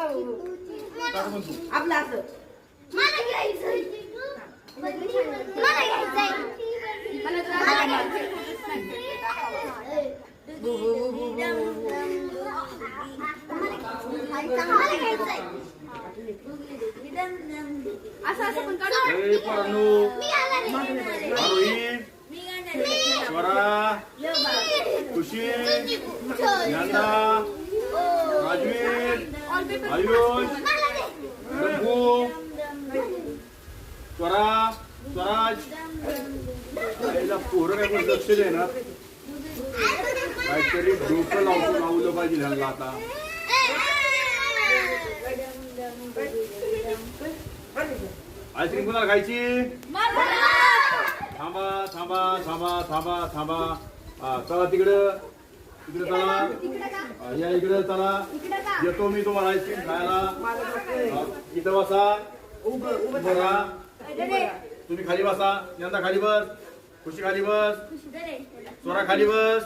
आपलं असं मला घ्यायचंय. मला घ्यायचंय. असं असं पण काढू. स्वरा, खुशी, नंदा, राजवीर, आयुष, रघु, स्वरा, स्वराज. आईला पोरं काय पण लक्ष दे ना. काहीतरी डोकं लावलं पाहिजे ह्यांना आता. आईस्क्रीम कुणाला खायची? थांबा थांबा थांबा थांबा थांबा. चला तिकडं तिकडे चला. या इकडे चला. येतो मी तुम्हाला आईस्क्रीम खायला. इथं बसा. उभं राहा. तुम्ही खाली बसा. नंदा खाली बस. खुशी खाली बस. स्वरा खाली बस.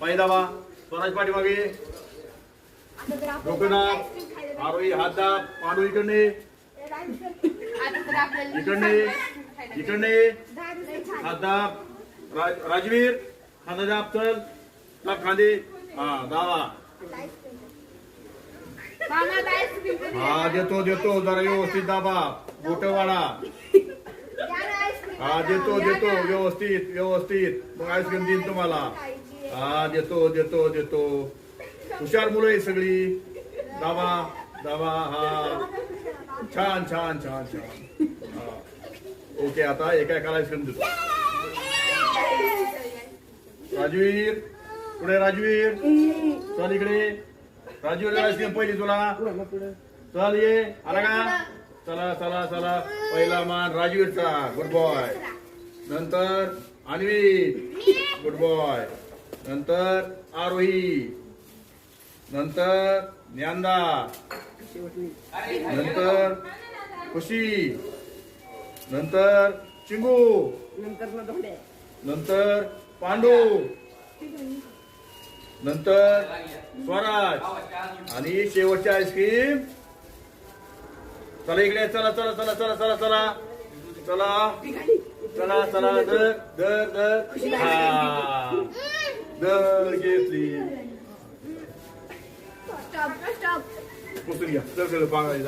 पाय दाबा. स्वराज पाठीमागे. डोकं दाब. आरोही हात दाब. पांडू इकडे इकडे इकडे हात दाब. राजवीर खांदा दाब. चल लाभ खांदे. हा दाबा. हा देतो देतो. जरा व्यवस्थित दाबा. बोट वाढा. हा देतो देतो. व्यवस्थित व्यवस्थित. मग आईस्क्रीम देईन तुम्हाला. हा देतो देतो देतो. हुशार मुलं आहे सगळी. दाबा दाबा. हा छान छान छान छान. हा ओके. आता एका एकाला आईस्क्रीम देतो. राजवीर पुढे. राजवीर चल इकडे. राजवीर आईस्क्रीम पहिली तुला. चल ये. आला का? चला चला चला. पहिला मान राजवीरचा. Good boy. नंतर अन्वित. Good boy. नंतर आरोही. नंतर ज्ञानदा. नंतर खुशी. नंतर चिंगू. नंतर पांडू. नंतर स्वराज. आणि शेवटची आईस्क्रीम. चला इकडे. चला चला चला चला चला चला चला चला चला. दर दर दर. हा दर घेतली. पुसून घ्या. चल चल पांगळा.